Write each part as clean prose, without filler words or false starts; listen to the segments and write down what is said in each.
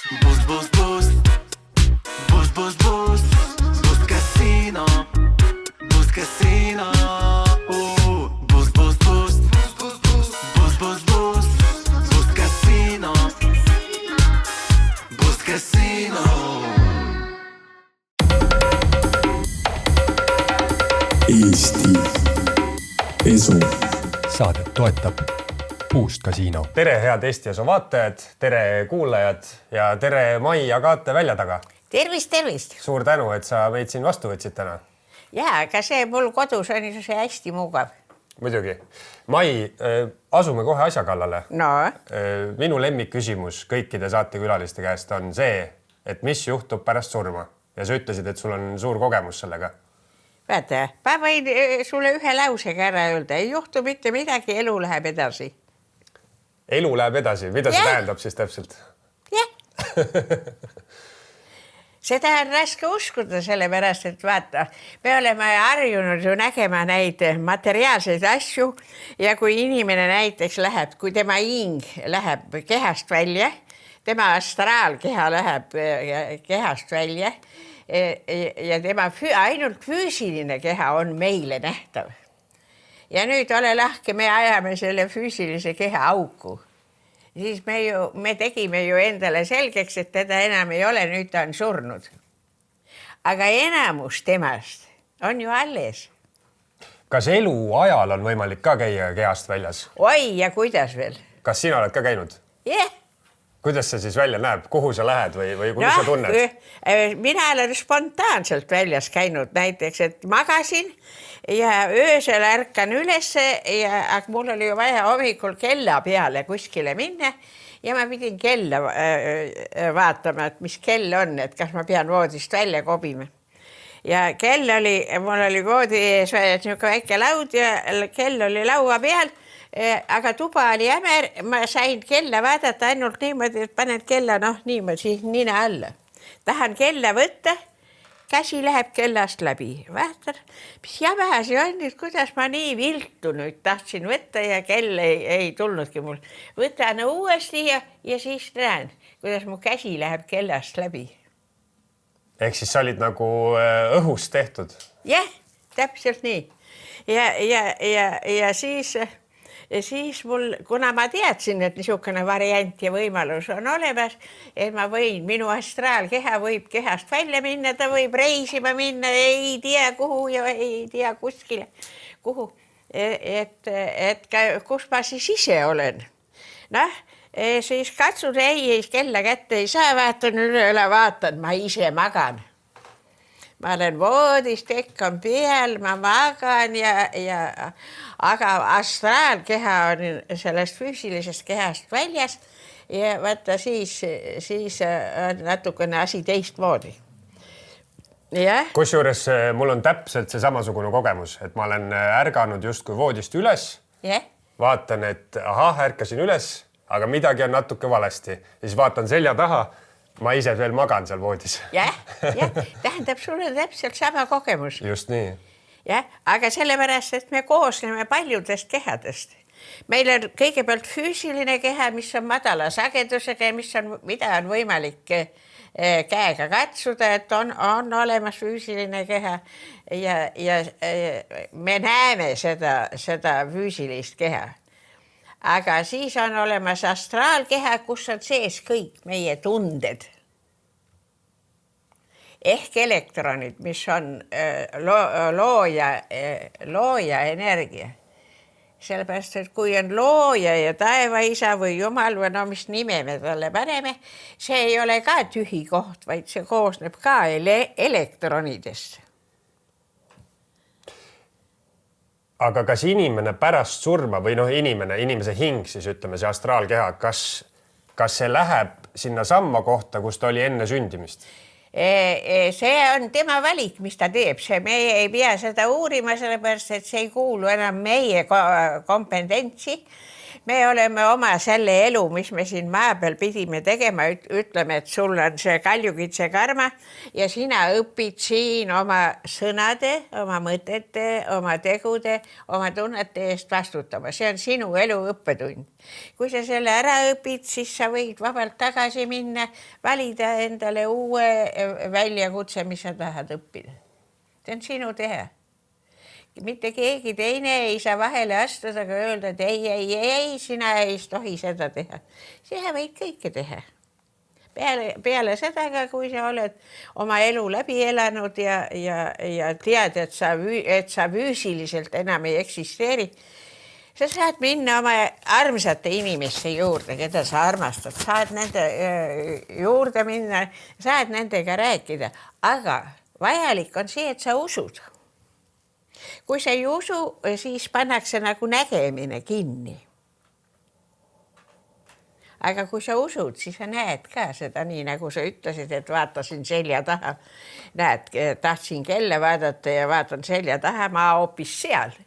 Boost, boost, boost. Boost, boost, boost. Boost Casino. Boost Casino. Boost, boost, boost. Boost, boost, boost. Boost Casino. Boost Casino. Eesti Esu. Saadet toetab Boost Casino. Tere, head Eesti Esu vaatajad, tere kuulajad ja tere Mai Agate välja taga. Tervist, tervist. Suur tänu, et sa meid siin vastu võtsid täna. Jaa, aga see mul kodus on see hästi mugav. Muidugi. Mai, asume kohe asja kallale. No? Minu lemmikküsimus kõikide saatekülaliste käest on see, et mis juhtub pärast surma. Ja sa ütlesid, et sul on suur kogemus sellega. Vaata, ma võin sulle ühe lausega ära öelda. Ei juhtu mitte midagi, elu läheb edasi. Elu läheb edasi. Mida see tähendab siis täpselt? Jah. Seda on raske uskuda sellepärast, et vaata, me oleme harjunud ju nägema neid materiaalseid asju ja kui inimene näiteks läheb, kui tema hing läheb kehast välja, tema astraalkeha läheb kehast välja ja tema ainult füüsiline keha on meile nähtav. Ja nüüd ole lahke, me ajame selle füüsilise keha auku. Siis me tegime ju endale selgeks, et teda enam ei ole, nüüd ta on surnud. Aga enamus temast on ju alles. Kas elu ajal on võimalik ka käia kehast väljas? Oi, ja kuidas veel? Kas sina oled ka käinud? Jah. Kuidas see siis välja näeb? Kuhu sa lähed või kuidas sa tunned? Mina olen spontaanselt väljas käinud näiteks, et magasin ja öösel ärkan üles, aga mul oli ju vaja hommikul kella peale kuskile minna ja ma pidin kella vaatama, et mis kell on, et kas ma pean voodist välja kobima. Ja mul oli voodi ees väike laud ja kell oli laua peal, aga tuba oli jämer, ma sain kella vaadata ainult niimoodi, et panen kella niimoodi nina alla. Tahan kella võtta, käsi läheb kellast läbi. Vaatan, mis jämasi on nüüd, kuidas ma nii viltu nüüd tahtsin võtta ja kell ei tulnudki mul. Võtan uuesti ja siis näen, kuidas mu käsi läheb kellast läbi. Ehk siis sa olid nagu õhust tehtud? Jah, täpselt nii. Ja siis mul, kuna ma teadsin, et niisugune variant ja võimalus on olemas, et ma võin, minu astraalkeha võib kehast välja minna, ta võib reisima minna, ei tea kuhu ja ei tea kuskile, kuhu, et kus ma siis ise olen. Siis katsun, ei kella kätte ei saa, vaatan üle, vaatan, ma ise magan. Ma olen voodis, tekk on peal, ma magan aga astraalkeha on sellest füüsilisest kehast väljas ja vaata siis on natukene asi teistmoodi. Kusjuures mul on täpselt see samasugune kogemus, et ma olen ärganud justkui voodist üles, vaatan, et ärkasin üles, aga midagi on natuke valesti. Siis vaatan selja taha, ma ise veel magan seal voodis. Jah, tähendab sulle täpselt sama kogemus. Just nii. Jah, aga sellepärast, et me koosneme paljudest kehadest. Meil on kõigepealt füüsiline keha, mis on madala sagedusega, mida on võimalik käega katsuda, et on olemas füüsiline keha ja me näeme seda füüsilist keha. Aga siis on olemas astraalkeha, kus on sees kõik meie tunded. Ehk elektronid, mis on looja energia. Sellepärast, et kui on looja ja taevaisa või jumal või mis nime me talle paneme, see ei ole ka tühi koht, vaid see koosneb ka elektronidest. Aga kas inimene pärast surma või inimese hing, siis ütleme see astraalkeha, kas see läheb sinna samma kohta, kus ta oli enne sündimist? See on tema valik, mis ta teeb. Meie ei pea seda uurima, sellepärast, et see ei kuulu enam meie kompetentsi. me oleme oma selle elu, mis me siin maa peal pidime tegema, ütleme, et sul on see kaljukitse karma ja sina õpid siin oma sõnade, oma mõtete, oma tegude, oma tunnete eest vastutama. See on sinu elu õppetund. Kui sa selle ära õpid, siis sa võid vabalt tagasi minna, valida endale uue väljakutse, mis sa tahad õppida. See on sinu teha. Mitte keegi teine ei saa vahele astuda, aga öelda, et ei, sina ei tohi seda teha. Sina võid kõike teha. Peale seda, kui sa oled oma elu läbi elanud ja tead, et sa füüsiliselt enam ei eksisteeri, sa saad minna oma armsate inimeste juurde, keda sa armastad. Saad nende juurde minna, saad nendega rääkida, aga vajalik on see, et sa usud. Kui sa ei usu, siis pannakse nagu nägemine kinni. Aga kui sa usud, siis sa näed ka seda nii, nagu sa ütlesid, et vaatasin selja taha. Näed, tahtsin kelle vaadata ja vaatan selja taha, ma hoopis seal.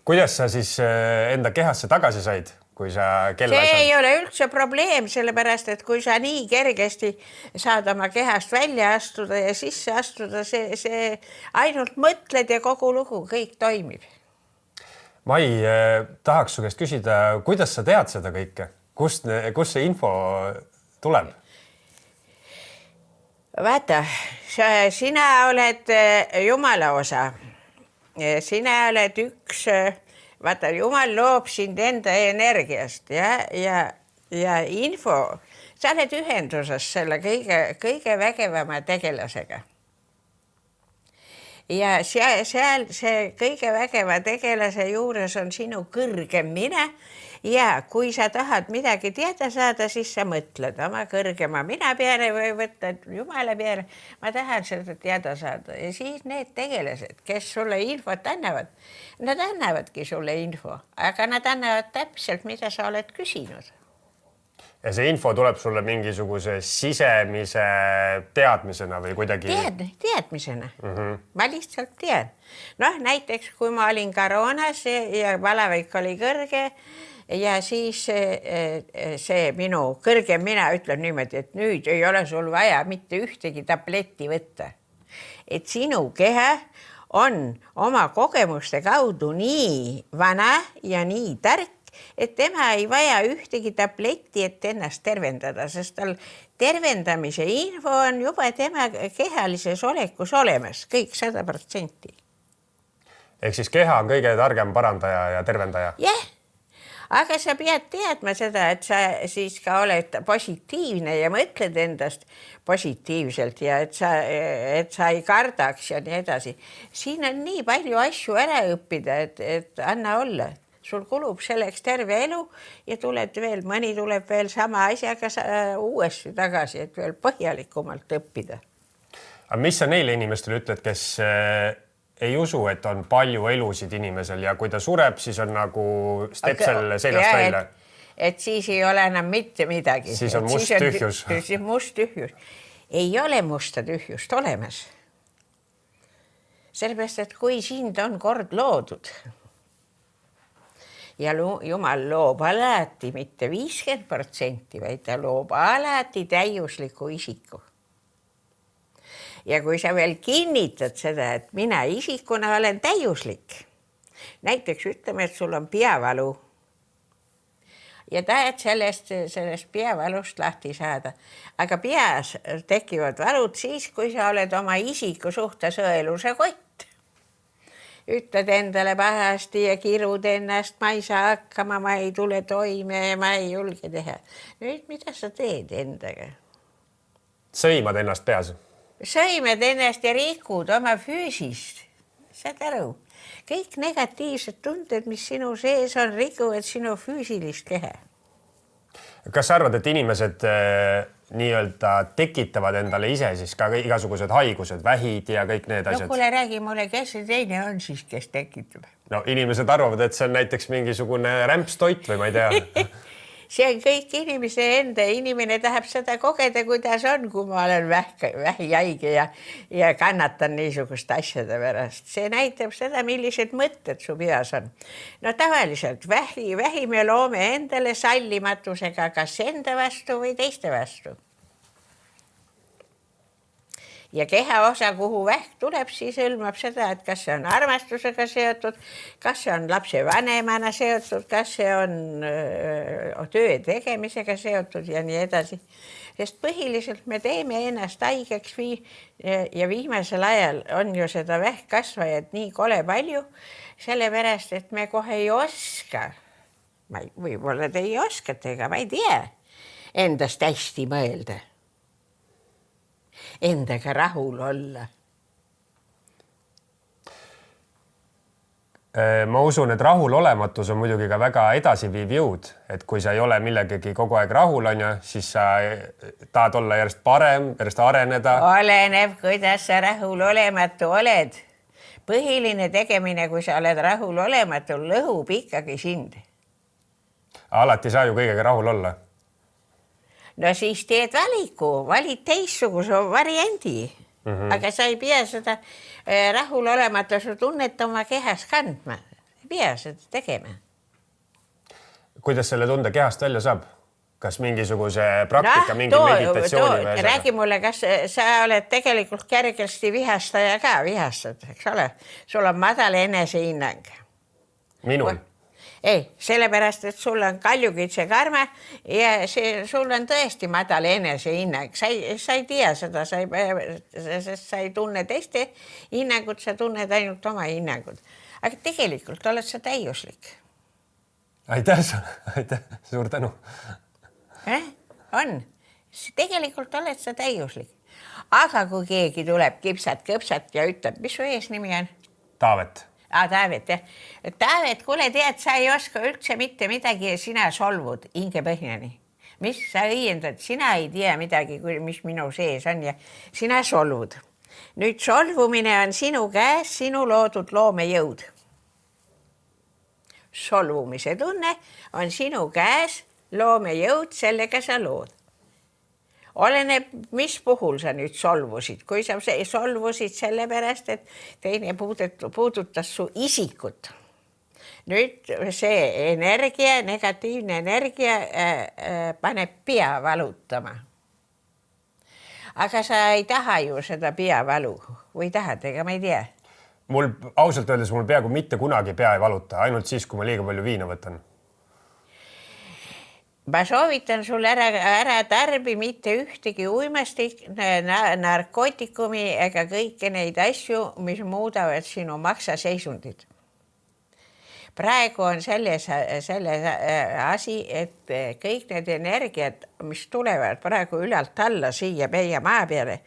Kuidas sa siis enda kehasse tagasi said? Kui sa kella see ei ole üldse probleem, sellepärast, et kui sa nii kergesti saad oma kehast välja astuda ja sisse astuda, see ainult mõtled ja kogu lugu, kõik toimib. Mai, tahaks su käest küsida, kuidas sa tead seda kõike? Kust see info tuleb? Vaata, sina oled Jumala osa. Sina oled üks... Vaata, Jumal loob sind enda energiast ja info. Sa oled ühenduses selle kõige vägevama tegelasega. Ja seal see kõige vägeva tegelase juures on sinu kõrgem mina ja kui sa tahad midagi teada saada, siis sa mõtled oma kõrgema mina peale või võtta Jumala peale. Ma tahan seda teada saada ja siis need tegelased, kes sulle infot annavad, nad annavadki sulle info, aga nad annavad täpselt, mida sa oled küsinud. Ja see info tuleb sulle mingisuguse sisemise teadmisena või kuidagi? Teadmisena. Ma lihtsalt tean. Näiteks, kui ma olin koroonas ja valavik oli kõrge ja siis see minu kõrgem mina ütleb niimoodi, et nüüd ei ole sul vaja mitte ühtegi tabletti võtta. Et sinu keha on oma kogemuste kaudu nii vana ja nii tark, et tema ei vaja ühtegi tabletti, et ennast tervendada, sest tal tervendamise info on juba tema kehalises olekus olemas, kõik 100%. Ehk siis keha on kõige targem parandaja ja tervendaja? Jah, aga sa pead teadma seda, et sa siis ka oled positiivne ja mõtled endast positiivselt ja et sa ei kardaks ja nii edasi. Siin on nii palju asju ära õppida, et anna olla. Sul kulub selleks terve elu ja mõni tuleb veel sama asjaga uuesti tagasi, et veel põhjalikumalt õppida. Aga mis sa neile inimestele ütled, kes ei usu, et on palju elusid inimesel ja kui ta sureb, siis on nagu stepsel seljast välja? Et siis ei ole enam mitte midagi. Siis on must tühjus. Siis must tühjus. Ei ole musta tühjust olemas. Sellepärast, et kui sind on kord loodud, ja Jumal loob alati mitte 50%, vaid ta loob alati täiusliku isiku. Ja kui sa veel kinnitad seda, et mina isikuna olen täiuslik, näiteks ütleme, et sul on peavalu ja tahad sellest peavalust lahti saada, aga peas tekivad valud siis, kui sa oled oma isiku suhtes õeluse kott. Ütled endale pahasti ja kirud ennast, ma ei saa hakkama, ma ei tule toime ja ma ei julge teha. Nüüd, mida sa teed endaga? Sõimad ennast peas? Sõimad ennast ja rikud oma füüsist. Saad aru? Kõik negatiivsed tunded, mis sinu sees on, rikuvad sinu füüsilist keha. Kas sa arvad, et inimesed nii-öelda tekitavad endale ise siis ka igasugused haigused, vähid ja kõik need asjad? No kuule, räägi mulle, kes see teine on siis, kes tekitab? No inimesed arvavad, et see on näiteks mingisugune rämpstoit või ma ei tea. see on kõik inimese enda, inimene tahab seda kogeda, kuidas on, kui ma olen vähihaige ja kannatan niisuguste asjade pärast. See näitab seda, millised mõtted su peas on. No tavaliselt vähi me loome endale sallimatusega kas enda vastu või teiste vastu. Ja kehaosa, kuhu vähk tuleb, siis hõlmab seda, et kas see on armastusega seotud, kas see on lapse vanemana seotud, kas see on töö tegemisega seotud ja nii edasi. Sest põhiliselt me teeme ennast haigeks ja viimasel ajal on ju seda vähkkasvajat nii kole palju, sellepärast, et me kohe ei oska, võib-olla te ei oskate, ega ma ei tea, endast hästi mõelda. Endaga rahul olla. Ma usun, et rahulolematus on muidugi ka väga edasiviiv jõud, et kui sa ei ole millegagi kogu aeg rahul, on ju, siis sa tahad olla järjest parem, järjest areneda. Oleneb, kuidas sa rahulolematu oled. Põhiline tegemine, kui sa oled rahulolematu, lõhub ikkagi sind. Alati ei saa ju kõigega rahul olla. No siis teed valiku, valid teistsuguse variandi, aga sa ei pea seda rahulolematuse tunnet oma kehas kandma. Ei pea seda tegema. Kuidas selle tunde kehast välja saab? Kas mingisuguse praktika, mingi meditatsiooni või? Räägi mulle, kas sa oled tegelikult kergesti vihastaja ka, vihastad, eks ole? Sul on madal enesehinnang. Minul? Ei, sellepärast, et sul on kaljukitse karma ja sul on tõesti madal enesehinnang. Sa ei tea seda, sa ei tunne teiste hinnangut, sa tunned ainult oma hinnangut. Aga tegelikult oled sa täiuslik. Aitäh, suur tänu. On. Tegelikult oled sa täiuslik. Aga kui keegi tuleb kipsat ja ütleb, mis su eesnimi on? Taavet. Taavet, jah. Taavet, kuule, tead, sa ei oska üldse mitte midagi ja sina solvud hinge põhjani. Mis sa õiendad, sina ei tea midagi, mis minu sees on ja sina solvud. Nüüd solvumine on sinu käes, sinu loodud loomejõud. Solvumise tunne on sinu käes, loomejõud, sellega sa lood. Oleneb, mis puhul sa nüüd solvusid. Kui sa solvusid sellepärast, et teine puudutas su isikut. Nüüd see energia, negatiivne energia paneb pea valutama. Aga sa ei taha ju seda peavalu või tahad, ega ma ei tea. Ausalt öeldes mul peaaegu mitte kunagi pea ei valuta, ainult siis, kui ma liiga palju viina võtan. Ma soovitan sul ära tarbi mitte ühtegi uimastik, narkootikumi ega kõiki neid asju, mis muudavad sinu maksaseisundid. Praegu on selles asi, et kõik need energiat, mis tulevad praegu ülalt alla siia meie maa peale,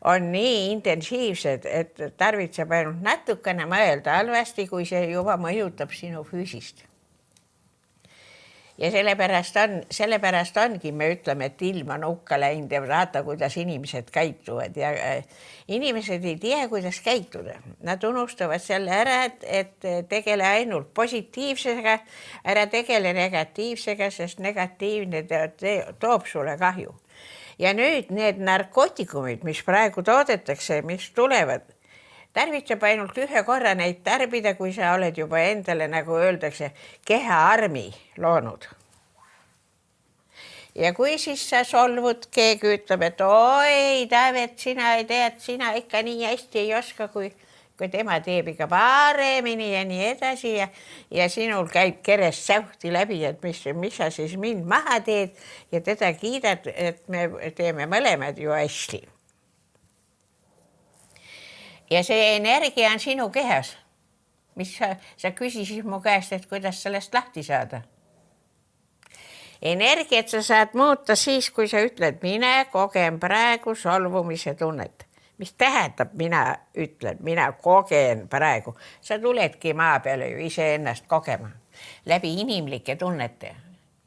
on nii intensiivsed, et tarvitseb ainult natukene mõelda halvasti, kui see juba mõjutab sinu füüsist. Ja sellepärast ongi, me ütleme, et ilm on hukka läinud ja vaata, kuidas inimesed käituvad ja inimesed ei tea, kuidas käituda. Nad unustavad selle ära, et tegele ainult positiivsega, ära tegele negatiivsega, sest negatiivne toob sulle kahju. Ja nüüd need narkootikumid, mis praegu toodetakse, mis tulevad, tarvitseb ainult ühe korra neid tarbida, kui sa oled juba endale, nagu öeldakse, kehaarmi loonud. Ja kui siis sa solvud, keegi ütleb, et oi, Taavet, sina ei tead, sina ikka nii hästi ei oska, kui tema teeb ikka paremini ja nii edasi ja sinul käib kerest sähti läbi, et mis sa siis mind maha teed ja teda kiidad, et me teeme mõlemad ju hästi. Ja see energia on sinu kehas, mis sa küsisid mu käest, et kuidas sellest lahti saada. Energiat sa saad muuta siis, kui sa ütled, mina kogen praegu solvumise tunnet. Mis tähendab, mina kogen praegu. Sa tuledki maa peale ju ise ennast kogema läbi inimlike tunnete.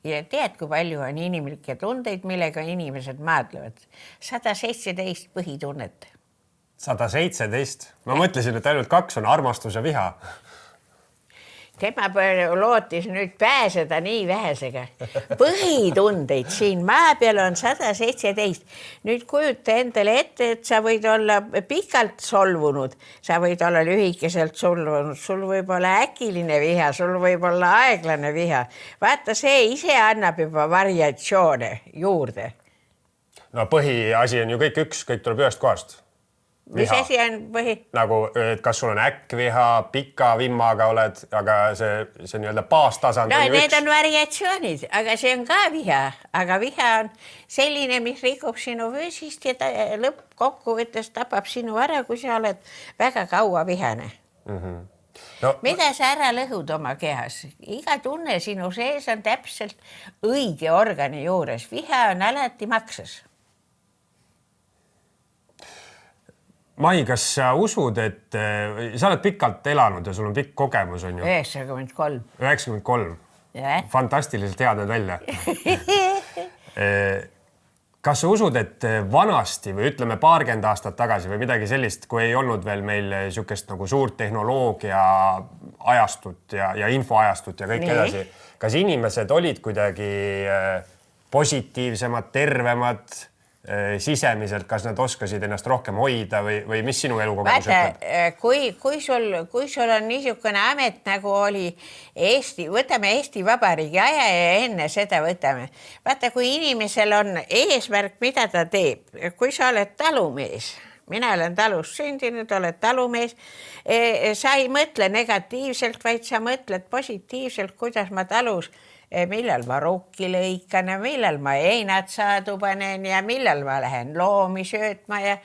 Ja tead, kui palju on inimlikke tundeid, millega inimesed maadlevad. 117 põhitunnet. 117? Ma mõtlesin, et ainult 2 on armastus ja viha. tema lootis nüüd pääseda nii vähesega. Põhitundeid siin maa peal on 117. Nüüd kujuta endale ette, et sa võid olla pikalt solvunud, sa võid olla lühikeselt solvunud, sul võib olla äkiline viha, sul võib olla aeglane viha. Vaata, see ise annab juba variatsioone juurde. No põhiasi on ju kõik üks, kõik tuleb ühest kohast. Mis asi on põhi? Nagu, et kas sul on äkkviha, pika vimmaga oled, aga see nii-öelda baastasand on ju need üks. on variatsioonid, aga see on ka viha, aga viha on selline, mis rikub sinu füüsist ja lõppkokkuvõttes tapab sinu ära, kui sa oled väga kaua vihane. No, mida sa ära lõhud oma kehas? Iga tunne sinu sees on täpselt õige organi juures. Viha on alati maksas. Mai, kas sa usud, et sa oled pikalt elanud ja sul on pikk kogemus, on ju? 93. 93. Ja. Fantastiliselt head need välja. Kas sa usud, et vanasti või ütleme 20 aastat tagasi või midagi sellist, kui ei olnud veel meil niisugust nagu suurt tehnoloogia ajastut ja infoajastut ja kõik edasi, kas inimesed olid kuidagi positiivsemad, tervemad, sisemiselt, kas nad oskasid ennast rohkem hoida või mis sinu elukogemus ütleb? Kui sul on niisugune amet, nagu oli võtame Eesti Vabariigi aja ja enne seda võtame. Vaata, kui inimesel on eesmärk, mida ta teeb, kui sa oled talumees, mina olen talus sündinud, oled talumees, sa ei mõtle negatiivselt, vaid sa mõtled positiivselt, kuidas ma talus millal ma rukki lõikan ja millal ma einad saadu panen ja millal ma lähen loomi söötma ja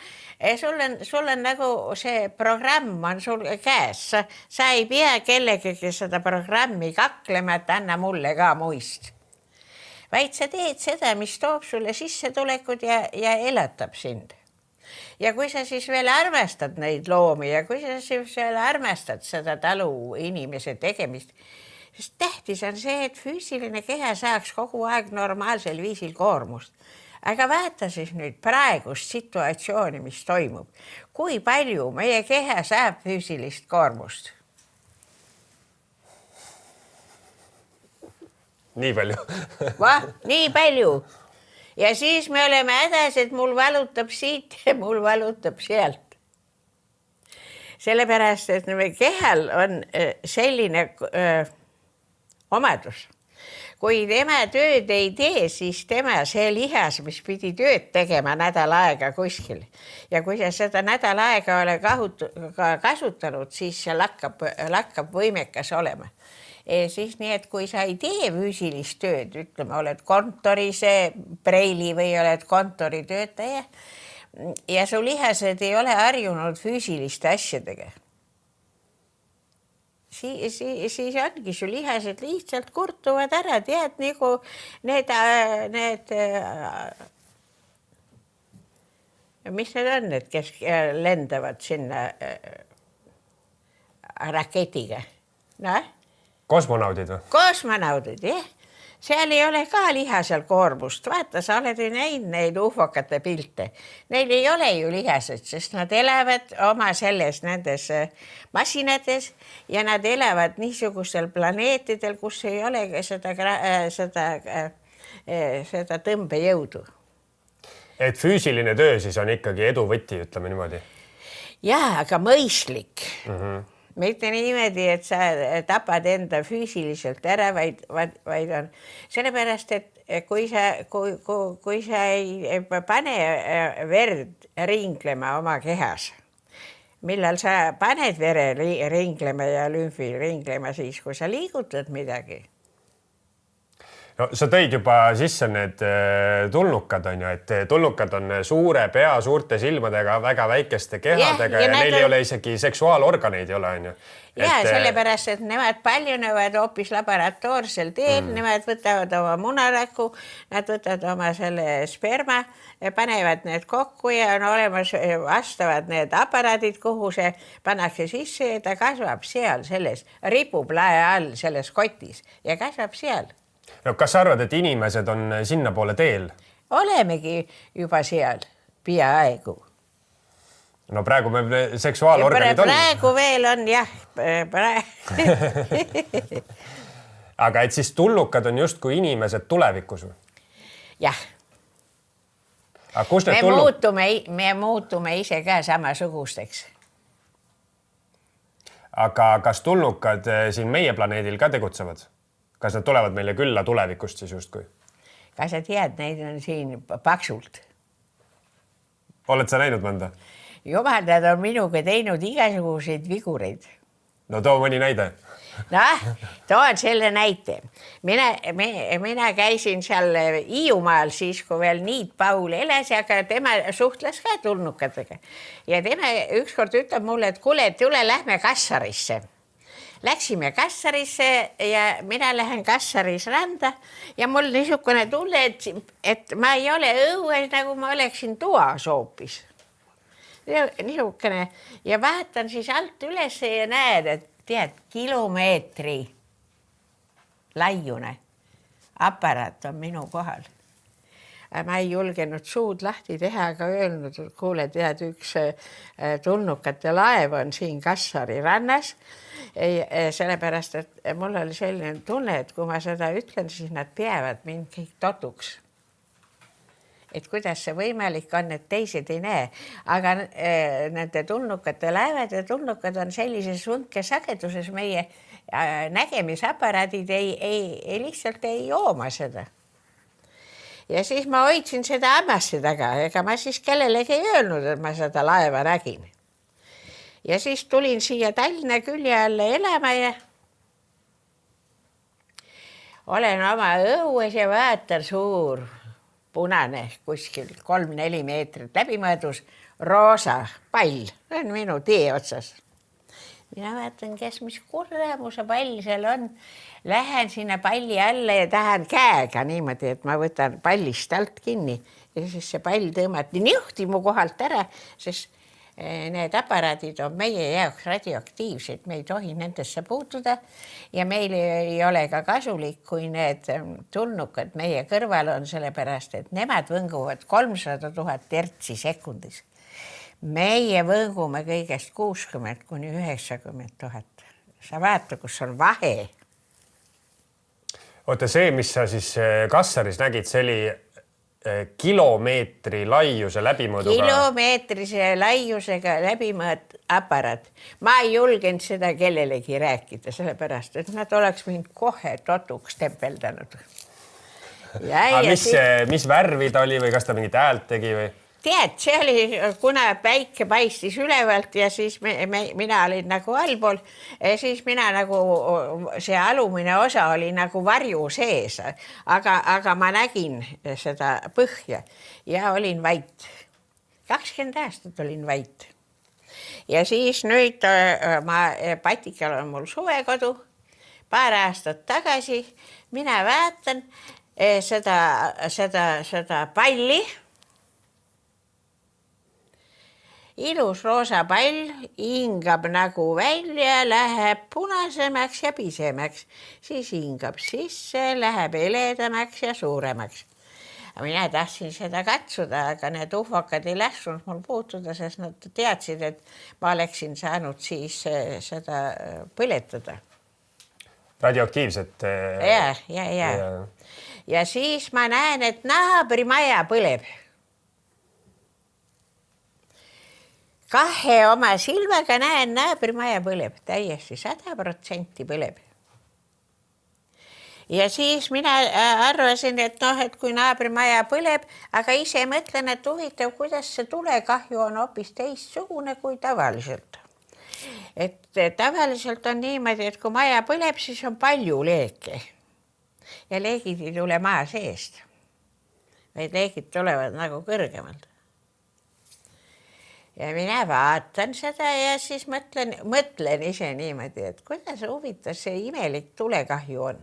sul on nagu see programm on sul käes. Sa ei pea kellegi seda programmi kaklema, et anna mulle ka muist. Vaid sa teed seda, mis toob sulle sissetulekud ja elatab sind. Ja kui sa siis veel armastad neid loomi ja kui sa siis veel armastad seda talu inimese tegemist, sest tähtis on see, et füüsiline keha saaks kogu aeg normaalsel viisil koormust. Aga vaata siis nüüd praegust situatsiooni, mis toimub. Kui palju meie keha saab füüsilist koormust? Nii palju. Nii palju. Ja siis me oleme hädas, et mul valutab siit ja mul valutab sealt. Sellepärast, et kehal on selline omadus. Kui tema tööd ei tee, siis tema see lihas, mis pidi tööd tegema nädal aega kuskil. Ja kui sa seda nädal aega ole kasutanud, siis see lakkab võimekas olema. Siis nii, et kui sa ei tee füüsilist tööd, ütleme, oled kontoris preili või oled kontoritöötaja ja su lihased ei ole harjunud füüsiliste asjadega, siis ongi su lihased lihtsalt kurtuvad ära, tead, nagu need mis need on, need, kes lendavad sinna raketiga? Kosmonaudid või? Kosmonaudid, jah. Seal ei ole ka lihasel koormust. Vaata, sa oled ju näinud neid ufokate pilte. Neil ei ole ju lihased, sest nad elavad oma nendes masinates ja nad elavad niisugustel planeetidel, kus ei ole seda tõmbejõudu. Et füüsiline töö siis on ikkagi edu võti, ütleme niimoodi? Jaa, aga mõistlik. Mitte niimoodi, et sa tapad enda füüsiliselt ära, vaid on sellepärast, et kui sa ei pane verd ringlema oma kehas, millal sa paned vere ringlema ja lümfi ringlema siis, kui sa liigutad midagi. No sa tõid juba sisse need tulnukad, on ju, et tulnukad on suure pea, suurte silmadega, väga väikeste kehadega ja neil ei ole isegi seksuaalorganeid, ei ole, on ju. Ja sellepärast, et nemad paljunevad hoopis laboratoorsel teel, nemad võtavad oma munaraku, nad võtavad oma selle sperma, panevad need kokku ja on olemas vastavad need aparaadid, kuhu see pannakse sisse ja ta kasvab seal selles ripuplae all selles kotis ja kasvab seal. No, kas sa arvad, et inimesed on sinna poole teel? Olemegi juba seal peaaegu. No praegu meil seksuaalorganid on. Praegu veel on, jah. Aga et siis tulnukad on just kui inimesed tulevikus või? Jah. Aga kus me muutume ise ka samasugusteks. Aga kas tulnukad siin meie planeedil ka tegutsevad? Kas nad tulevad meile külla tulevikust siis justkui? Kas sa tead, neid on siin paksult? Oled sa näinud mõnda? Jumal, nad on minuga teinud igasuguseid vigureid. No too mõni näide. Toon selle näite. Mina käisin seal Hiiumaal siis, kui veel Niit Paul elas, aga tema suhtles ka tulnukatega. Ja tema ükskord ütleb mulle, et kuule, tule, lähme Kassarisse. Läksime Kassarisse ja mina lähen Kassaris randa ja mul niisugune tunne, et ma ei ole õues, nagu ma oleksin toas hoopis. Niisugune ja vaatan siis alt üles ja näed, et tead, kilomeetri laiune aparaat on minu kohal. Ma ei julgenud suud lahti teha, aga öelnud, et kuule, tead, üks tulnukate laev on siin Kassari rannas. Sellepärast, et mul oli selline tunne, et kui ma seda ütlen, siis nad peavad mind kõik totuks. Et kuidas see võimalik on, et teised ei näe. Aga nende tulnukate laevad ja tulnukad on sellises võnkesageduses meie nägemisaparaadid lihtsalt ei jooma seda. Ja siis ma hoidsin seda hammaste taga, ega ma siis kellelegi ei öelnud, et ma seda laeva nägin. Ja siis tulin siia Tallinna külje alla elama ja olen oma õues ja vaatan suur punane kuskil 3-4 meetrit läbimõõdus roosa pall. See on minu tee otsas. Mina vaatan, mis kurramuse pall seal on. Lähen sinna palli alla ja tahan käega niimoodi, et ma võtan pallist alt kinni. Ja siis see pall tõmmati niuhti mu kohalt ära, sest need aparaadid on meie jaoks radioaktiivsed. Me ei tohi nendesse puutuda ja meil ei ole ka kasulik, kui need tulnukad meie kõrval on, sellepärast, et nemad võnguvad 300 000 tertsi sekundis. Meie võngume kõigest 60-90 000. Sa vaata, kus on vahe. Oota, see, mis sa siis Kassaris nägid, see oli kilomeetri laiuse läbimõõduga. Kilomeetrise laiusega läbimõõd aparaat. Ma ei julgenud seda kellelegi rääkida, sellepärast, et nad oleks mind kohe totuks tempeldanud. Mis värvi ta oli või kas ta mingit häält tegi või? Tead, see oli, kuna päike paistis ülevalt ja siis mina olin nagu allpool, siis mina nagu, see alumine osa oli nagu varju sees, aga ma nägin seda põhja ja olin vait. 20 aastat olin vait. Ja siis nüüd Patikal on mul suvekodu, paar aastat tagasi, mina vaatan seda palli, ilus roosa pall hingab nagu välja, läheb punasemaks ja pisemaks, siis hingab sisse, läheb heledamaks ja suuremaks. Mina tahtsin seda katsuda, aga need ufokad ei lähtunud mul puutuda, sest nad teadsid, et ma oleksin saanud siis seda põletada. Radioaktiivset? Ja siis ma näen, et naabrimaja põleb. 2 oma silmaga näen, naabrimaja põleb, täiesti 100% põleb. Ja siis mina arvasin, et kui naabrimaja põleb, aga ise mõtlen, et huvitav, kuidas see tulekahju on hoopis teistsugune kui tavaliselt. Et tavaliselt on niimoodi, et kui maja põleb, siis on palju leeke. Ja leegid ei tule maa seest, vaid leegid tulevad nagu kõrgemalt. Ja mina vaatan seda ja siis mõtlen ise niimoodi, et kuidas huvitav see imelik tulekahju on.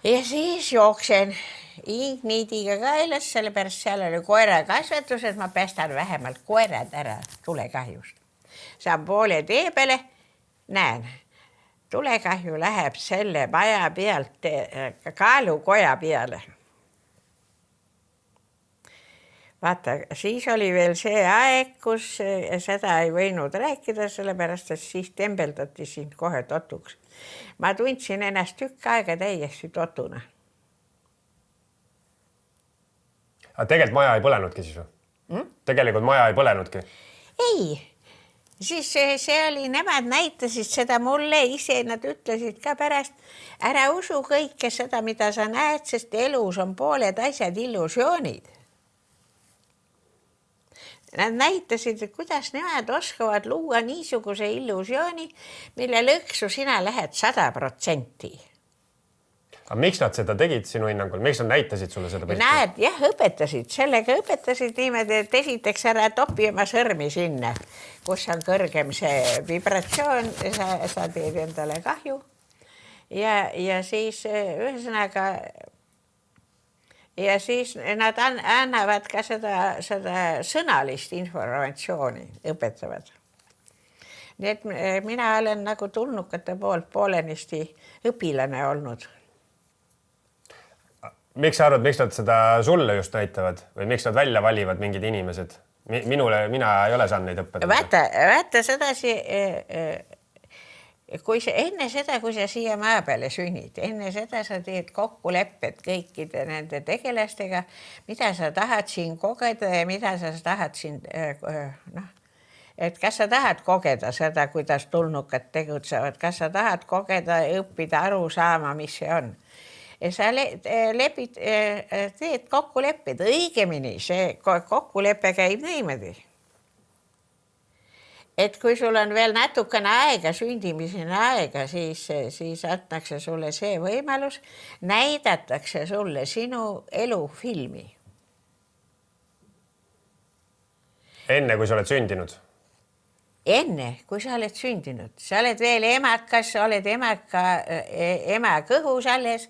Ja siis jooksen ingniidiga kaelas, sellepärast seal oli koera kasvatus, et ma päästan vähemalt koerad ära tulekahjust. Saan poole tee peale, näen, tulekahju läheb selle maja pealt kaalukoja peale. vaata, siis oli veel see aeg, kus seda ei võinud rääkida, sellepärast, et siis tembeldati sind kohe totuks. Ma tundsin ennast tükk aega täiesti totuna. Aga tegelikult maja ei põlenudki siis või? Tegelikult maja ei põlenudki? Ei, siis see oli, nemad näitasid seda mulle ise, nad ütlesid ka pärast, ära usu kõike seda, mida sa näed, sest elus on pooled asjad illusioonid. Nad näitasid, et kuidas nemad oskavad luua niisuguse illusiooni, mille lõksu sina lähed 100%. Aga miks nad seda tegid sinu hinnangul? Miks nad näitasid sulle seda pilti? Näed, jah, sellega õpetasid niimoodi, et esiteks ära topi oma sõrmi sinna, kus on kõrgem see vibratsioon, sa teed endale kahju. Ja siis ühesõnaga, ja siis nad annavad ka seda sõnalist informatsiooni, õpetavad. Nii et mina olen nagu tulnukate poolt poolenisti õpilane olnud. Miks sa arvad, miks nad seda sulle just näitavad või miks nad välja valivad mingid inimesed? Mina ei ole saanud neid õppida. Vaata sedasi, enne seda, kui sa siia maa peale sünnid, enne seda sa teed kokkulepped kõikide nende tegelastega, mida sa tahad siin kogeda ja mida sa tahad siin, et kas sa tahad kogeda seda, kuidas tulnukad tegutsevad, kas sa tahad kogeda ja õppida aru saama, mis see on. Ja sa teed kokkulepped, õigemini see kokkulepe käib niimoodi. Et kui sul on veel natukene aega, sündimisena aega, siis antakse sulle see võimalus, näidatakse sulle sinu elufilmi. Enne, kui sa oled sündinud? Enne, kui sa oled sündinud. Sa oled veel emakas, sa oled ema kõhus alles,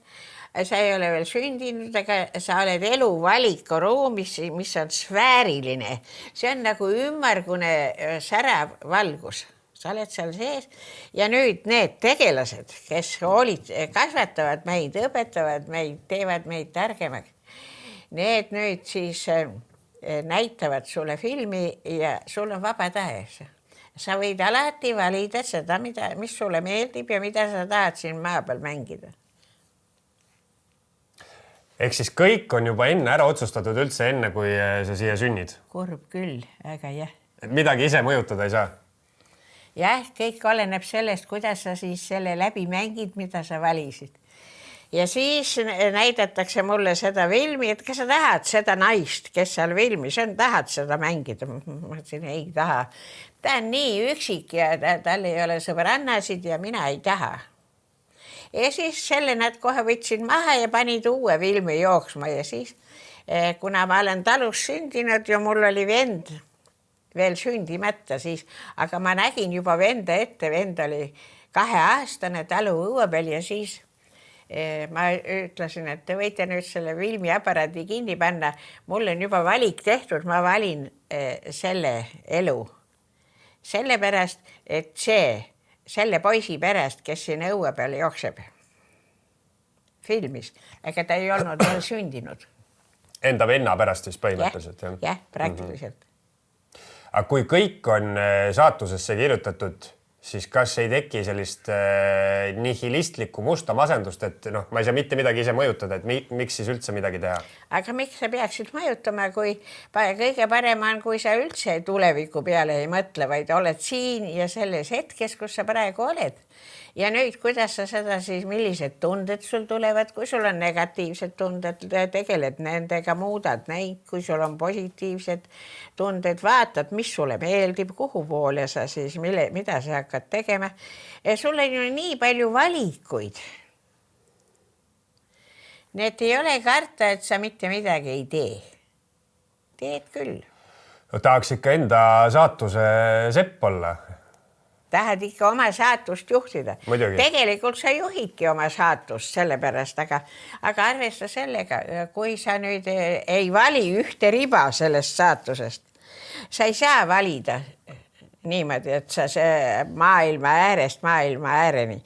sa ei ole veel sündinud, aga sa oled eluvaliku ruumis, mis on sfääriline. See on nagu ümmargune särav valgus. Sa oled seal sees ja nüüd need tegelased, kes kasvatavad meid, õpetavad meid, teevad meid targemaks. Need nüüd siis näitavad sulle filmi ja sul on vaba tahe. Sa võid alati valida seda, mis sulle meeldib ja mida sa tahad siin maa peal mängida. Ehk siis kõik on juba enne ära otsustatud üldse enne, kui sa siia sünnid? Kurb küll, aga jah. Midagi ise mõjutada ei saa? Jah, kõik oleneb sellest, kuidas sa siis selle läbi mängid, mida sa valisid. Ja siis näidatakse mulle seda filmi, et kas sa tahad seda naist, kes seal filmis on, tahad seda mängida? Ma ütlesin, ei taha. Ta on nii üksik ja tal ei ole sõbrannasid ja mina ei taha. Ja siis selle nad kohe võtsid maha ja panid uue filmi jooksma ja siis, kuna ma olen talus sündinud ja mul oli vend veel sündimata siis, aga ma nägin juba venda ette, vend oli 2-aastane talu õue peal ja siis ma ütlesin, et te võite nüüd selle filmiaparaadi kinni panna. Mul on juba valik tehtud, ma valin selle elu. Sellepärast, et selle poisi pärast, kes siin õue peal jookseb filmis, aga ta ei olnud veel sündinud. Enda venna pärast siis põhimõtteliselt? Jah, praktiliselt. Aga kui kõik on saatusesse kirjutatud, siis kas ei teki sellist nihilistlikku musta masendust, et ma ei saa mitte midagi ise mõjutada, et miks siis üldse midagi teha? Aga miks sa peaksid mõjutama, kui kõige parem on, kui sa üldse tuleviku peale ei mõtle, vaid oled siin ja selles hetkes, kus sa praegu oled. Ja nüüd, kuidas sa seda siis, millised tunded sul tulevad, kui sul on negatiivsed tunded, tegeled nendega, muudad neid, kui sul on positiivsed tunded, vaatad, mis sulle meeldib, kuhu poole sa siis, mida sa hakkad tegema. Ja sul on ju nii palju valikuid. Need ei ole karta, et sa mitte midagi ei tee. Teed küll. Tahaks ikka enda saatuse sepp olla. Tahad ikka oma saatust juhtida. Muidugi. Tegelikult sa juhidki oma saatust sellepärast, aga arvesta sellega, kui sa nüüd ei vali ühte riba sellest saatusest, sa ei saa valida niimoodi, et sa see maailma äärest maailma ääreni,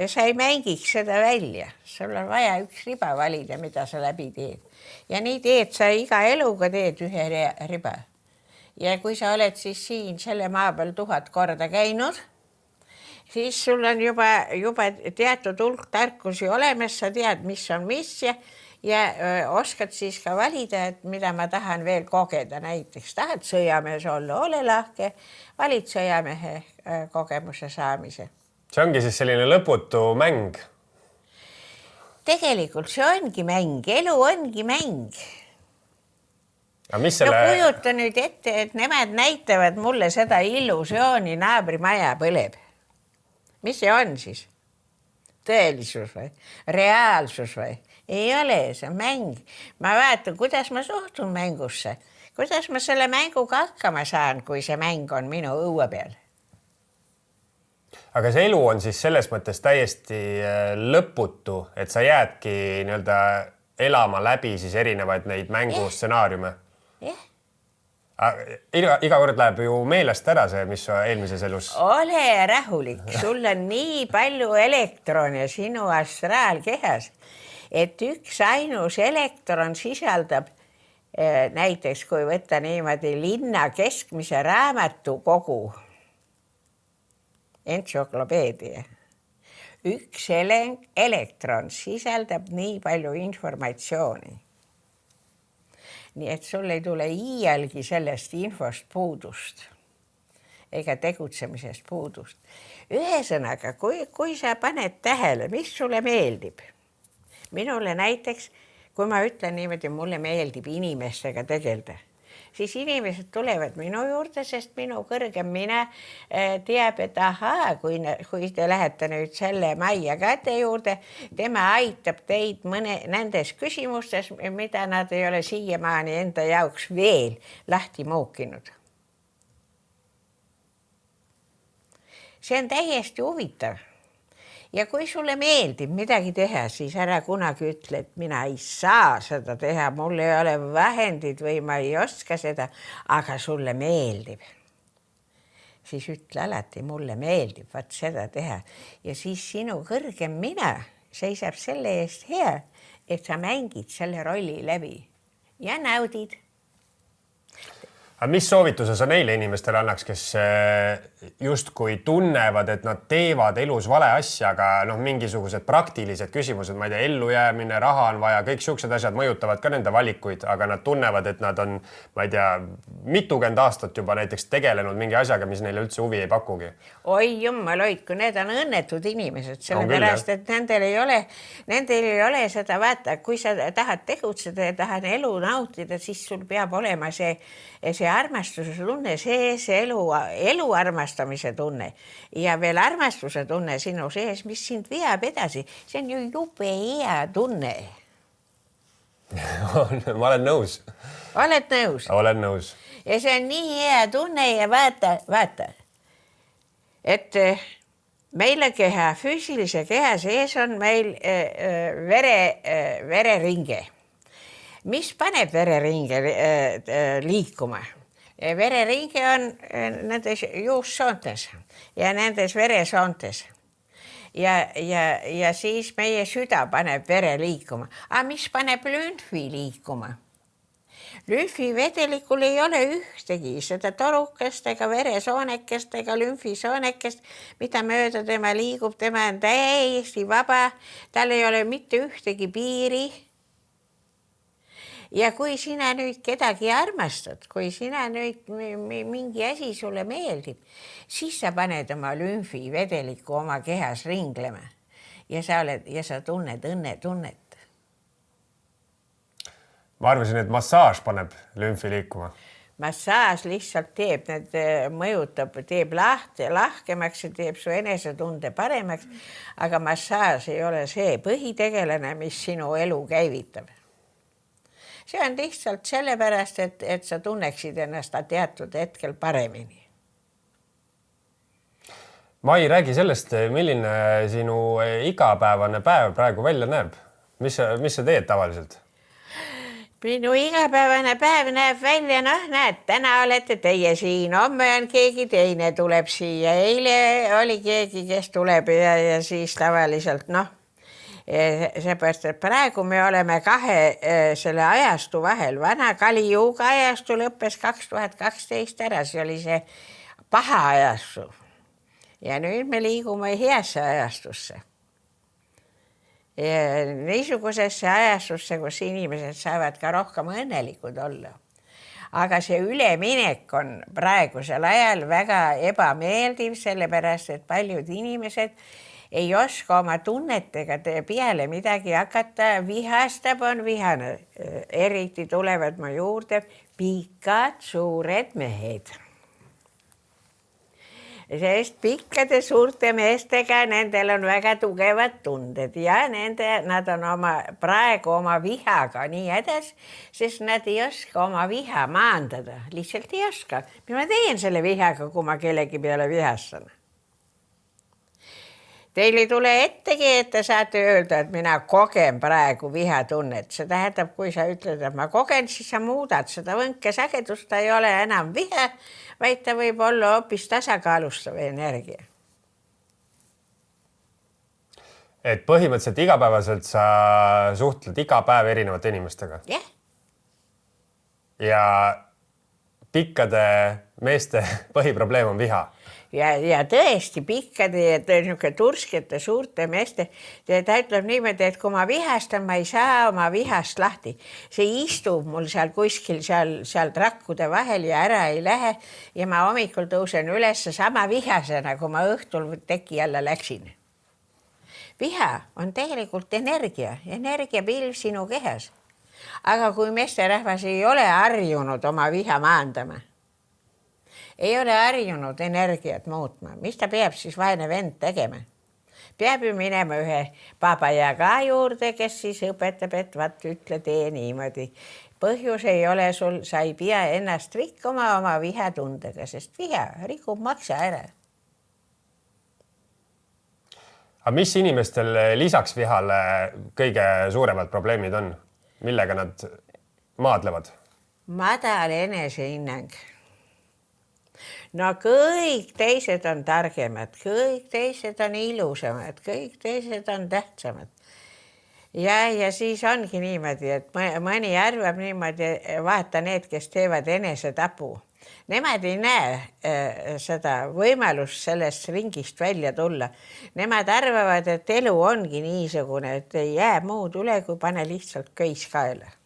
sa ei mängiks seda välja. Sul on vaja üks riba valida, mida sa läbi teed. Ja nii teed sa iga eluga teed ühe riba. Ja kui sa oled siis siin selle maa peal 1000 korda käinud, siis sul on juba teatud hulk tarkusi olemas, sa tead, mis on mis ja oskad siis ka valida, et mida ma tahan veel kogeda. Näiteks tahad sõjamees olla, ole lahke, valid sõjamehe kogemuse saamise. See ongi siis selline lõputu mäng. Tegelikult see ongi mäng, elu ongi mäng. Mis selle... No kujuta nüüd ette, et nemad näitavad mulle seda illusiooni, naabrimaja põleb. Mis see on siis? Tõelisus või? Reaalsus või? Ei ole, see on mäng. Ma vaatan, kuidas ma suhtun mängusse. Kuidas ma selle mänguga hakkama saan, kui see mäng on minu õue peal? Aga see elu on siis selles mõttes täiesti lõputu, et sa jäädki nii-öelda elama läbi siis erinevaid neid mängustsenaariume. Iga kord läheb ju meelest ära see, mis eelmises elus... Ole rahulik, sul on nii palju elektrone sinu astraalkehas, et üks ainus elektron sisaldab näiteks, kui võtta niimoodi linna keskmise raamatu kogu entsüklopeedia. Üks elektron sisaldab nii palju informatsiooni. Nii et sul ei tule iialgi sellest infost puudust ega tegutsemisest puudust. Ühesõnaga, kui sa paned tähele, mis sulle meeldib. Minule näiteks, kui ma ütlen niimoodi, mulle meeldib inimestega tegelda, siis inimesed tulevad minu juurde, sest minu kõrgem mina teab, et ahaa, kui te lähete nüüd selle Maia Käte juurde, tema aitab teid nendes küsimustes, mida nad ei ole siiamaani enda jaoks veel lahti muukinud. See on täiesti huvitav. Ja kui sulle meeldib midagi teha, siis ära kunagi ütle, et mina ei saa seda teha, mul ei ole vahendid või ma ei oska seda, aga sulle meeldib. Siis ütle alati, mulle meeldib vaat seda teha. Ja siis sinu kõrgem mina seisab selle eest hea, et sa mängid selle rolli läbi ja naudid. Aga mis soovituse sa neile inimestele annaks, kes justkui tunnevad, et nad teevad elus vale asja, aga mingisugused praktilised küsimused, ma ei tea, ellujäämine, raha on vaja, kõik siuksed asjad mõjutavad ka nende valikuid, aga nad tunnevad, et nad on, ma ei tea, mitukümmend aastat juba näiteks tegelenud mingi asjaga, mis neile üldse huvi ei pakugi. Oi jummal hoidku, need on õnnetud inimesed, sellepärast, et nendel ei ole seda vaata, kui sa tahad tegutseda ja tahad elu nautida, siis sul peab olema see armastuse tunne, see elu armastamise tunne ja veel armastuse tunne sinu sees, mis sind veab edasi. See on ju jube hea tunne. Ma olen nõus. Oled nõus? Olen nõus. Ja see on nii hea tunne ja vaata, et meile keha, füüsilise keha sees on meil vereringe. Mis paneb vereringe liikuma? Vereringe on nendes juussoontes ja nendes veresoontes. Ja siis meie süda paneb vere liikuma. Aga mis paneb lümfi liikuma? Lümfivedelikul ei ole ühtegi seda torukest ega veresoonekest ega lümfisoonekest, mida mööda tema liigub. Tema on täiesti vaba, tal ei ole mitte ühtegi piiri. Ja kui sina nüüd kedagi armastad, kui sina nüüd mingi asi sulle meeldib, siis sa paned oma lümfivedeliku oma kehas ringlema ja sa tunned õnnetunnet. Ma arvasin, et massaaž paneb lümfi liikuma. Massaaž lihtsalt teeb lahkemaks ja teeb su enesetunde paremaks, aga massaaž ei ole see põhitegelane, mis sinu elu käivitab. See on lihtsalt sellepärast, et sa tunneksid ennast teatud hetkel paremini. Mai, räägi sellest, milline sinu igapäevane päev praegu välja näeb? Mis sa teed tavaliselt? Minu igapäevane päev näeb välja, näed, täna olete teie siin, homme on keegi teine tuleb siia, eile oli keegi, kes tuleb ja siis tavaliselt seepärast, et praegu me oleme kahe selle ajastu vahel. Vana Kalijuuga ajastu lõppes 2012 ära, see oli see paha ajastu. Ja nüüd me liigume heasse ajastusse. Ja niisugusesse ajastusse, kus inimesed saavad ka rohkem õnnelikud olla. Aga see üleminek on praegusel ajal väga ebameeldiv, sellepärast, et paljud inimesed ei oska oma tunnetega peale midagi hakata, vihastab, on vihane. Eriti tulevad ma juurde pikad suured mehed. Sest pikkade suurte meestega nendel on väga tugevad tunded ja nad on praegu oma vihaga nii hädas, sest nad ei oska oma viha maandada. Lihtsalt ei oska. Mis ma teen selle vihaga, kui ma kellegi peale vihastan? Teil ei tule ettegi, et te saate öelda, et mina kogen praegu vihatunnet. See tähendab, kui sa ütled, et ma kogen, siis sa muudad seda võnkesagedust, ta ei ole enam viha, vaid ta võib olla hoopis tasakaalustav energia. Et põhimõtteliselt igapäevaselt sa suhtled iga päev erinevate inimestega? Jah. Ja pikkade meeste põhiprobleem on viha? Ja tõesti pikkade ja turskete suurte meeste, ta ütleb niimoodi, et kui ma vihastan, ma ei saa oma vihast lahti. See istub mul seal kuskil seal trakkude vahel ja ära ei lähe ja ma hommikul tõusen üles sama vihasena, kui ma õhtul teki alla läksin. Viha on tegelikult energiapilv sinu kehas. Aga kui meesterahvas ei ole harjunud oma viha maandama, ei ole harjunud energiat muutma. Mis ta peab siis vaene vend tegema? Peab ju minema ühe papajaga juurde, kes siis õpetab, et vaat ütle tee niimoodi. Põhjus ei ole sul, sa ei pea ennast rikkuma oma vihatundega, sest viha rikub maksa ära. Aga mis inimestel lisaks vihale kõige suuremad probleemid on? Millega nad maadlevad? Madal enesehinnang. No kõik teised on targemad, kõik teised on ilusamad, kõik teised on tähtsamad. Ja siis ongi niimoodi, et mõni arvab niimoodi, vaata need, kes teevad enesetapu. Nemad ei näe seda võimalust sellest ringist välja tulla. Nemad arvavad, et elu ongi niisugune, et ei jää muud üle, kui pane lihtsalt köis kaela.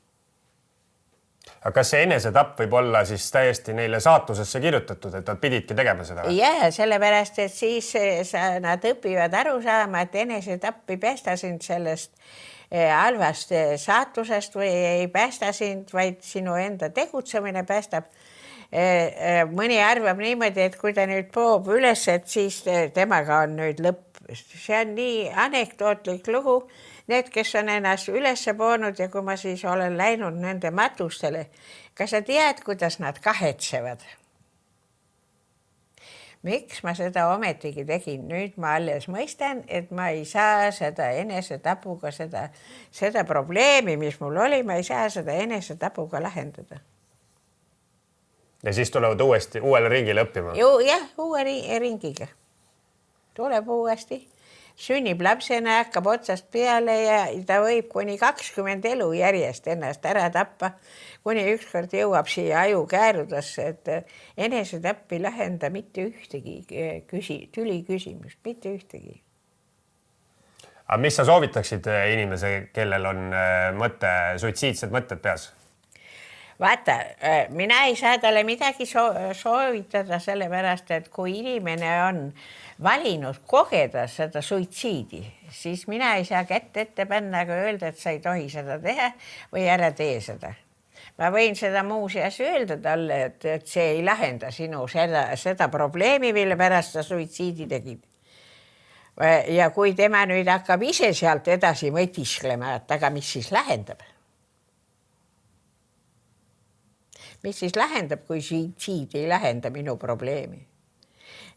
Aga kas see enesetapp võib olla siis täiesti neile saatusesse kirjutatud, et nad pididki tegema seda? Jah, sellepärast, et siis nad õpivad aru saama, et enesetapp ei päästa sind sellest halvast saatusest või ei päästa sind, vaid sinu enda tegutsemine päästab. Mõni arvab niimoodi, et kui ta nüüd poob üles, et siis temaga on nüüd lõpp. See on nii anekdootlik lugu. Need, kes on ennast üles poonud ja kui ma siis olen läinud nende matustele, kas sa tead, kuidas nad kahetsevad? Miks ma seda ometigi tegin? Nüüd ma alles mõistan, et ma ei saa seda enesetapuga, seda probleemi, mis mul oli, ma ei saa seda enesetapuga lahendada. Ja siis tulevad uuesti uuele ringile õppima? Jah, uue ringiga. Tuleb uuesti. Sünnib lapsena, hakkab otsast peale ja ta võib kuni 20 elu järjest ennast ära tappa, kuni ükskord jõuab siia aju käärudasse, et enesetappi lahenda mitte ühtegi tüli küsimust, mitte ühtegi. Aga mis sa soovitaksid inimese, kellel on suitsiidsed mõtted peas? Vaata, mina ei saa talle midagi soovitada sellepärast, et kui inimene on valinud kogeda seda suitsiidi, siis mina ei saa kätt ette panna, aga öelda, et sa ei tohi seda teha või ära tee seda. Ma võin seda muuseas öelda talle, et see ei lahenda sinu seda probleemi, mille pärast sa suitsiidi tegid. Ja kui tema nüüd hakkab ise sealt edasi mõtisklema, et aga mis siis lahendab? Mis siis lahendab, kui suitsiid ei lahenda minu probleemi?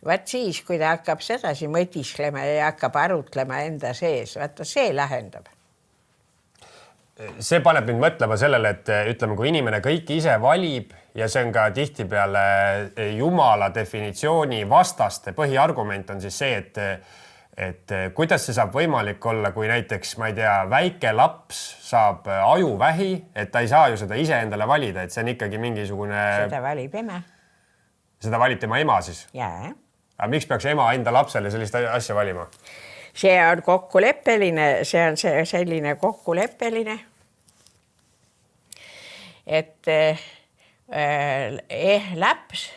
Vaat siis, kui ta hakkab sedasi mõtisklema ja hakkab arutlema enda sees, vaata see lahendab. see paneb mind mõtlema sellele, et ütleme, kui inimene kõik ise valib ja see on ka tihtipeale Jumala definitsiooni vastaste põhiargument on siis see, et kuidas see saab võimalik olla, kui näiteks, ma ei tea, väike laps saab ajuvähi, et ta ei saa ju seda ise endale valida, et see on ikkagi mingisugune... Seda valib ema. Seda valib tema ema siis? Jaa. Aga miks peaks ema enda lapsele sellist asja valima? See on kokkuleppeline, see on selline kokkuleppeline, et laps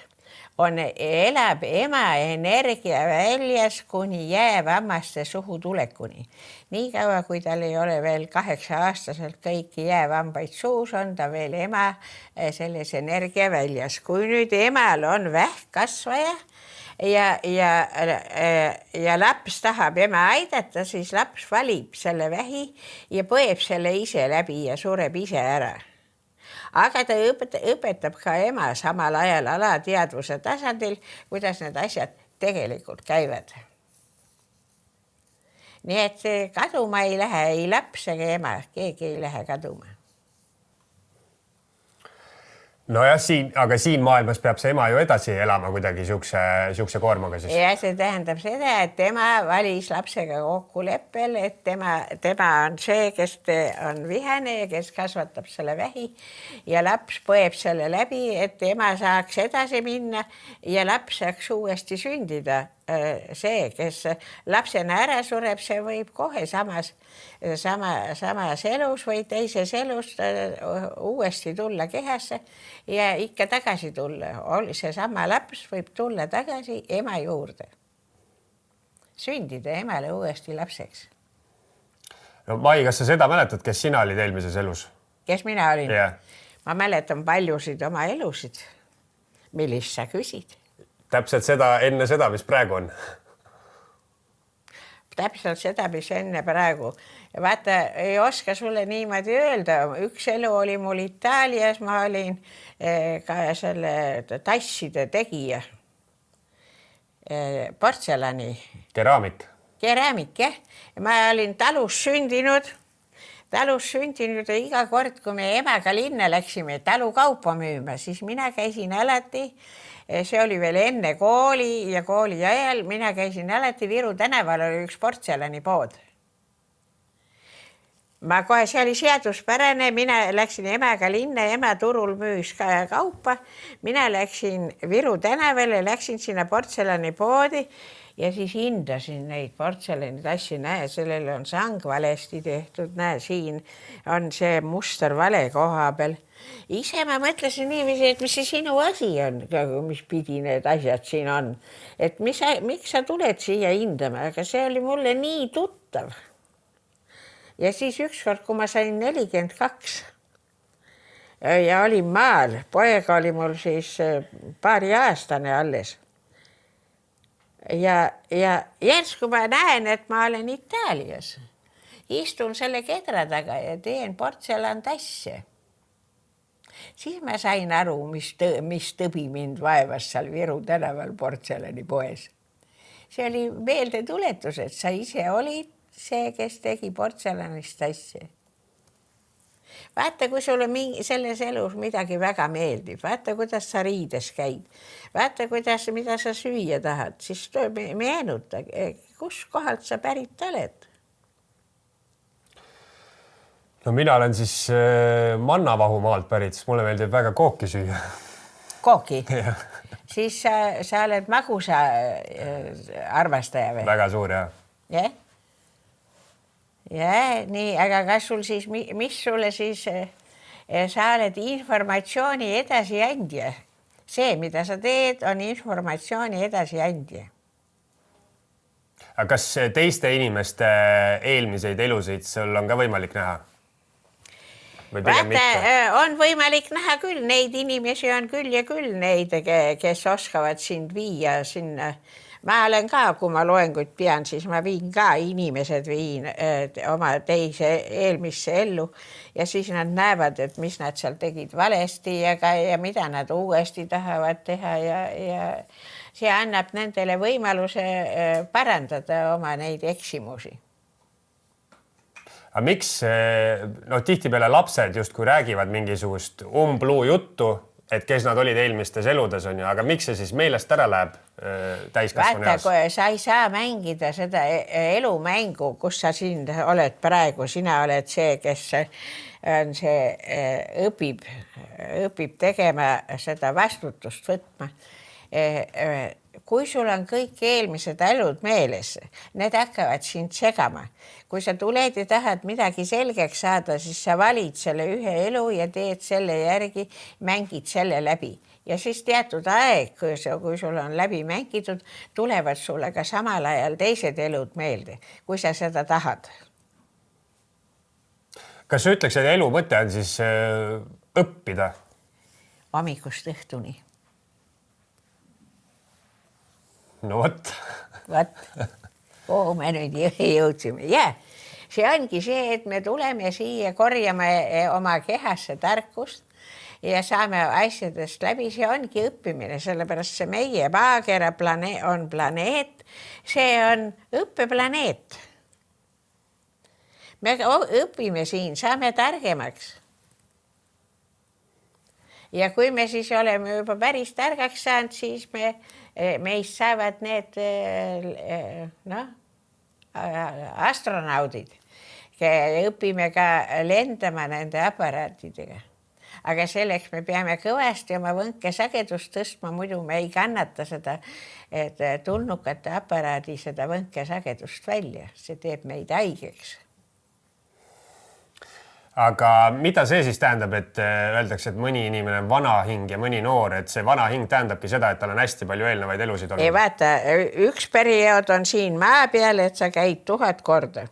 elab ema energia väljas kuni jäävammaste suhu tulekuni. Nii kaua, kui tal ei ole veel 8-aastaselt kõiki jäävambaid suus, on ta veel ema selles energia väljas. Kui nüüd emal on vähkkasvaja ja laps tahab ema aidata, siis laps valib selle vähi ja põeb selle ise läbi ja sureb ise ära. Aga ta õpetab ka ema samal ajal alateadvuse tasandil, kuidas need asjad tegelikult käivad. Nii et kaduma ei lähe ei laps ega ema, keegi ei lähe kaduma. Nojah, aga siin maailmas peab see ema ju edasi elama kuidagi siukse koormaga siis. Ja see tähendab seda, et tema valis lapsega kokkuleppel, et tema on see, kes on vihane ja kes kasvatab selle vähi ja laps põeb selle läbi, et ema saaks edasi minna ja laps saaks uuesti sündida. See, kes lapsena ära sureb, see võib kohe samas elus või teises elus uuesti tulla kehasse ja ikka tagasi tulla. See sama laps võib tulla tagasi ema juurde. Sündida emale uuesti lapseks. No Mai, kas sa seda mäletad, kes sina olid eelmises elus? Kes mina olin? Yeah. Ma mäletan paljusid oma elusid. Millist sa küsid? Täpselt enne seda, mis praegu on. Täpselt seda, mis enne praegu. Vaata, ei oska sulle niimoodi öelda. Üks elu oli mul Itaalias, ma olin ka selle tasside tegija. Portselani. Keraamik, jah. Ma olin talus sündinud ja iga kord, kui me emaga linna läksime talukaupa müüma, siis mina käisin alati. See oli veel enne kooli ja kooli ajal. Mina käisin alati Viru tänaval oli üks portselani pood. Ma kohe, see oli seaduspärane. Mina läksin emaga linna, ema turul müüs kaupa. Mina läksin Viru tänavale, läksin sinna portselani poodi ja siis hindasin neid portselanid asju. Näe, sellel on sang valesti tehtud. Näe, siin on see muster vale koha peal. Ise ma mõtlesin niiviisi, et mis see sinu asi on, mis pidi need asjad siin on. Et miks sa tuled siia hindama, aga see oli mulle nii tuttav. Ja siis ükskord, kui ma sain 42 ja olin maal, poega oli mul siis paariaastane alles. Ja järsku ma näen, et ma olen Itaalias. Istun selle kedra taga ja teen portselantasse. Siis ma sain aru, mis tõbi mind vaevas seal Viru tänaval portselani poes. See oli meeldetuletus, et sa ise olid see, kes tegi portselanist asja. Vaata, kui sulle selles elus midagi väga meeldib. Vaata, kuidas sa riides käid. Vaata, mida sa süüa tahad. Siis meenuta, kus kohalt sa pärit oled. No mina olen siis Mannavahu maalt pärit, sest mulle meeldib väga kooki süüa. Kooki? Siis sa oled magusa armastaja või? Väga suur, jah. Jah? Ja, nii, aga kas sul siis, mis sulle siis, sa oled informatsiooni edasiandja. See, mida sa teed, on informatsiooni edasiandja. Aga kas teiste inimeste eelmiseid elusid sul on ka võimalik näha? Vaata, on võimalik näha küll, neid inimesi on küll ja küll neid, kes oskavad sind viia sinna. Ma olen ka, kui ma loenguid pean, siis ma viin ka inimesed oma teise eelmisse ellu ja siis nad näevad, et mis nad seal tegid valesti ja mida nad uuesti tahavad teha ja see annab nendele võimaluse parandada oma neid eksimusi. Aga miks tihtipeale lapsed justkui räägivad mingisugust umbluu juttu, et kes nad olid eelmistes eludes on ju, aga miks see siis meelest ära läheb täiskasvanu eas? Vaata, sa ei saa mängida seda elumängu, kus sa siin oled praegu, sina oled see, kes on õpib tegema seda vastutust võtma. Kui sul on kõik eelmised elud meeles, need hakkavad sind segama. Kui sa tuled ja tahad midagi selgeks saada, siis sa valid selle ühe elu ja teed selle järgi, mängid selle läbi. Ja siis teatud aeg, kui sul on läbi mängitud, tulevad sulle ka samal ajal teised elud meelde, kui sa seda tahad. Kas sa ütleks, et elu mõte on siis õppida? Hommikust õhtuni. No võt. Kuhu me nüüd jõudsime? See ongi see, et me tuleme siia, korjame oma kehasse tarkust ja saame asjadest läbi. See ongi õppimine, sellepärast see meie maakera on planeet. See on õppeplaneet. Me õpime siin, saame targemaks. Ja kui me siis oleme juba päris targaks saanud, siis meist saavad need astronaudid. Õpime ka lendama nende aparaatidega. Aga selleks me peame kõvasti oma võnke sagedust tõstma, muidu me ei kannata seda, et tulnukate aparaadi seda võnke sagedust välja. See teeb meid haigeks. Aga mida see siis tähendab, et öeldakse, et mõni inimene on vana hing ja mõni noor, et see vana hing tähendabki seda, et tal on hästi palju eelnevaid elusid olnud? Ei vaata, üks periood on siin maa peal, et sa käid 1000 korda.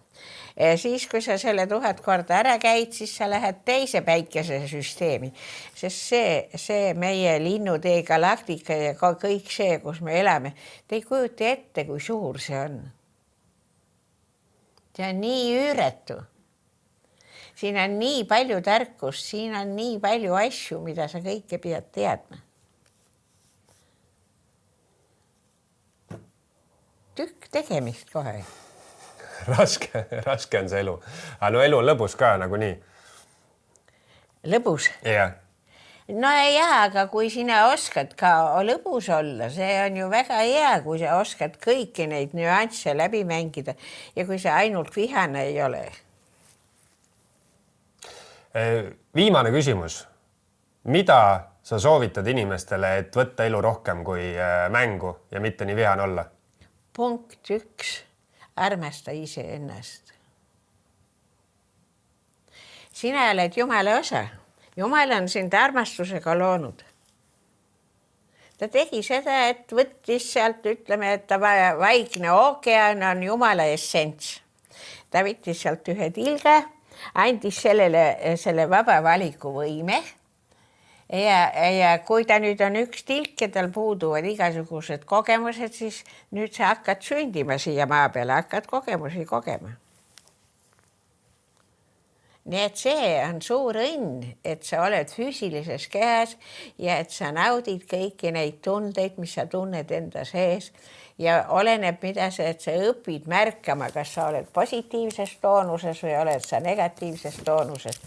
Siis, kui sa selle 1000 korda ära käid, siis sa lähed teise päikese süsteemi. Sest see meie linnutee galaktika ja kõik see, kus me elame, te ei kujuta ette, kui suur see on. See on nii üüretu. Siin on nii palju tarkust, siin on nii palju asju, mida sa kõike pead teadma. Tükk tegemist kohe. Raske on see elu. Aga no elu on lõbus ka nagu nii. Lõbus? Jah. No jaa, aga kui sina oskad ka lõbus olla, see on ju väga hea, kui sa oskad kõiki neid nüansse läbi mängida ja kui sa ainult vihane ei ole. Viimane küsimus. Mida sa soovitad inimestele, et võtta elu rohkem kui mängu ja mitte nii vihane olla? Punkt 1. Armasta ise ennast. Sina oled Jumala osa. Jumal on sind armastusega loonud. Ta tegi seda, et võttis sealt, ütleme, et vaikne ookean on Jumala essents. Ta võttis sealt ühe tilga, andis selle vaba valiku võime ja kui ta nüüd on üks tilk ja tal puuduvad igasugused kogemused, siis nüüd sa hakkad sündima siia maa peale, hakkad kogemusi kogema. Nii et see on suur õnn, et sa oled füüsilises kehas ja et sa naudid kõiki neid tundeid, mis sa tunned enda sees ja oleneb, mida sa õpid märkama, kas sa oled positiivses toonuses või oled sa negatiivses toonuses.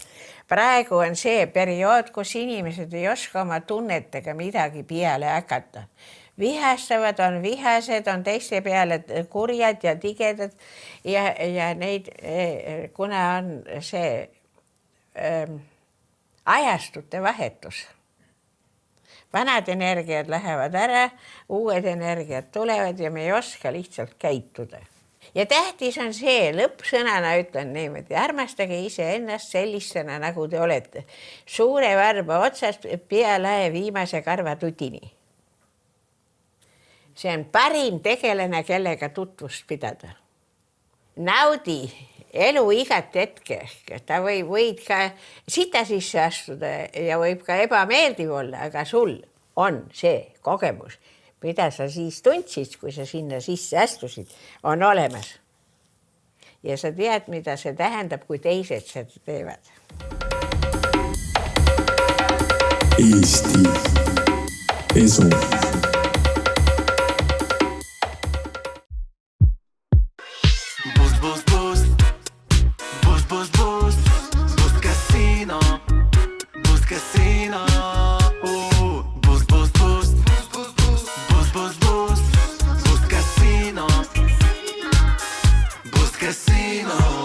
Praegu on see periood, kus inimesed ei oska oma tunnetega midagi peale hakata. Vihastavad on vihased, on teiste peale kurjad ja tigedad ja neid, kuna on see ajastute vahetus. Vanad energiad lähevad ära, uued energiad tulevad ja me ei oska lihtsalt käituda. Ja tähtis on see, lõppsõnana ütlen niimoodi, armastage ise ennast sellistena, nagu te olete. Suure varba otsast pealae viimase karvatutini. See on parim tegelane, kellega tutvust pidada. Naudi elu igat hetke. Ta võid ka sita sisse astuda ja võib ka ebameeldiv olla, aga sul on see kogemus, mida sa siis tundsid, kui sa sinna sisse astusid, on olemas. Ja sa tead, mida see tähendab, kui teised seda teevad. Eesti Esu. Boost, boost, boost. Boost, boost, Casino. Boost, boost, boost. Boost, boost, boost. Boost Casino. Boost Casino.